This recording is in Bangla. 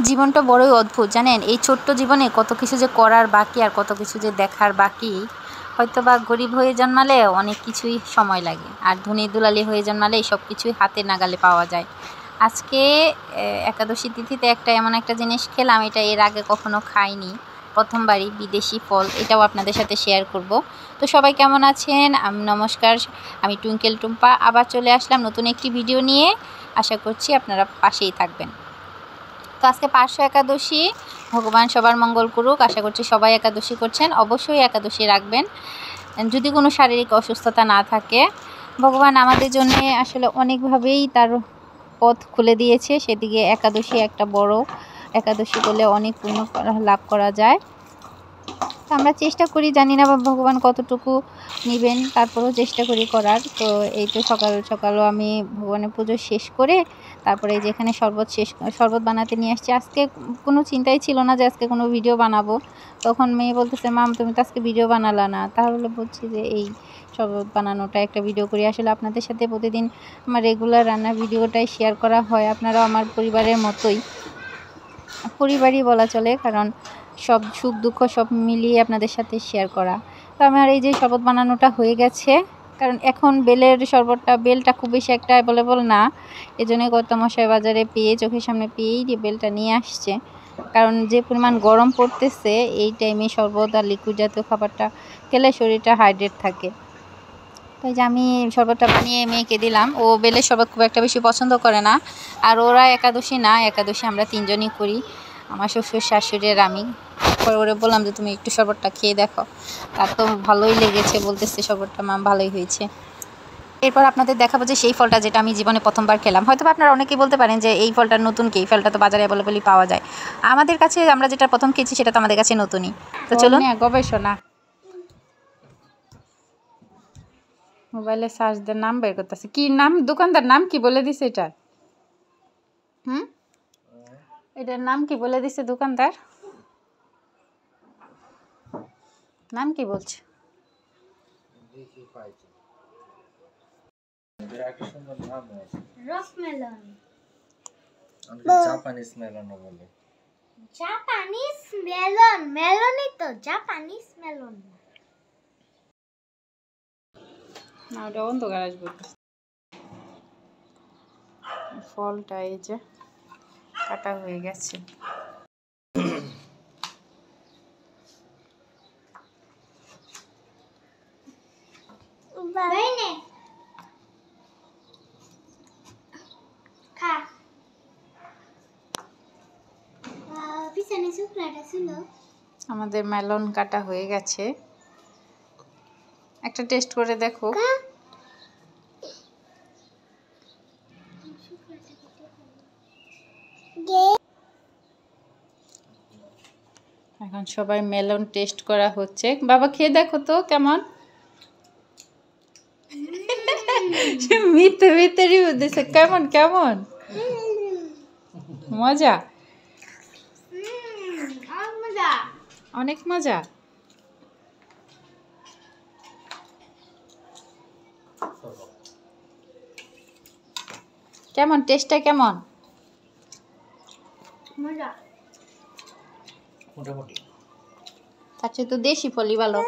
জীবনটা বড়ই অদ্ভুত জানেন, এই ছোট্ট জীবনে কত কিছু যে করার বাকি আর কত কিছু যে দেখার বাকি। হয়তো বা গরিব হয়ে জন্মালে অনেক কিছুই সময় লাগে, আর ধনী দুলালি হয়ে জন্মালে সব কিছুই হাতে নাগালে পাওয়া যায়। আজকে একাদশী তিথিতে এমন একটা জিনিস খেলাম, এটা এর আগে কখনো খাইনি, প্রথমবারই বিদেশি ফল, এটাও আপনাদের সাথে শেয়ার করব। তো সবাই কেমন আছেন? নমস্কার, আমি টুইঙ্কেল টুম্পা আবার চলে আসলাম নতুন একটি ভিডিও নিয়ে। আশা করছি আপনারা পাশেই থাকবেন। তো আজকে পার্শ্ব একাদশী, ভগবান সবার মঙ্গল করুক। আশা করছি সবাই একাদশী করছেন, অবশ্যই একাদশী রাখবেন যদি কোনো শারীরিক অসুস্থতা না থাকে। ভগবান আমাদের জন্য আসলে অনেকভাবেই তার পথ খুলে দিয়েছে, সেদিকে একাদশী একটা বড়। একাদশী করলে অনেক পুণ্য লাভ করা যায়। তো আমরা চেষ্টা করি, জানি না ভগবান কতটুকু নেবেন, তারপরেও চেষ্টা করি করার। তো এই তো সকালও আমি ভগবানের পুজো শেষ করে তারপরে যেখানে শরবত বানাতে নিয়ে আসছি। আজকে কোনো চিন্তাই ছিল না যে আজকে কোনো ভিডিও বানাবো। তখন মেয়ে বলতেছে, মাম তুমি তো আজকে ভিডিও বানালা না। তাহলে বলছি যে এই শরবত বানানোটা একটা ভিডিও করি। আসলে আপনাদের সাথে প্রতিদিন আমার রেগুলার রান্নার ভিডিওটাই শেয়ার করা হয়। আপনারাও আমার পরিবারের মতোই, পরিবারই বলা চলে, কারণ সব সুখ দুঃখ সব মিলিয়ে আপনাদের সাথে শেয়ার করা। তো আমার এই যে শরবত বানানোটা হয়ে গেছে, কারণ এখন বেলটা খুব বেশি একটা অ্যাভেলেবল না, এজন্যই কর্তামশাই বাজারে পেয়ে, চোখের সামনে পেয়েই যে বেলটা নিয়ে আসছে। কারণ যে পরিমাণ গরম পড়তেছে, এই টাইমে শরবত আর লিকুইড জাতীয় খাবারটা খেলে শরীরটা হাইড্রেট থাকে। তাই যে আমি শরবতটা বানিয়ে মেয়েকে দিলাম। ও বেলের শরবত খুব একটা বেশি পছন্দ করে না, আর ওরা একাদশী আমরা তিনজনই করি, আমার শ্বশুর শাশুড়ি আর আমি। পরে ওরে বললাম যে তুমি একটু শরবতটা খেয়ে দেখো। তার তো ভালোই লেগেছে, বলতেছে শরবতটা মা ভালোই হয়েছে। এরপর আপনাদের দেখাবো যে সেই ফলটা যেটা আমি জীবনে প্রথমবার খেলাম। হয়তো আপনারা অনেকেই বলতে পারেন যে এই ফলটা নতুন, কি এই ফলটা তো বাজারে অ্যাভেলেবলই পাওয়া যায়। আমাদের কাছে আমরা যেটা প্রথম খেয়েছি সেটা তো আমাদের কাছে নতুনই। তো চলুন গবেষণা, মোবাইলে সার্চ দিয়ে নাম বের করতেছে। কি নাম? দোকানদার নাম কি বলে দিছে এটার? এটার নাম কি বলে দিছে দোকানদার? নাম কি বলছে? রসমেলন, জাপানিজ মেলন বলে। জাপানিজ মেলন, মেলনই তো, জাপানিজ মেলন না, ওটা অন্ধকার আসবে। ফলটা এই যে কাটা হয়ে গেছে। আমাদের মেলন কাটা হয়ে গেছে, একটা টেস্ট করে দেখো। এখন সবাই মেলন টেস্ট করা হচ্ছে। বাবা খেয়ে দেখো তো কেমন। মিথ্যে মিথ্যে রিভিউ দিছে। কেমন কেমন? মজা, অনেক মজা। কেমন টেস্টটা কেমন? মজা মোটামুটি। তার চেয়ে তো দেশি ফলই ভালো।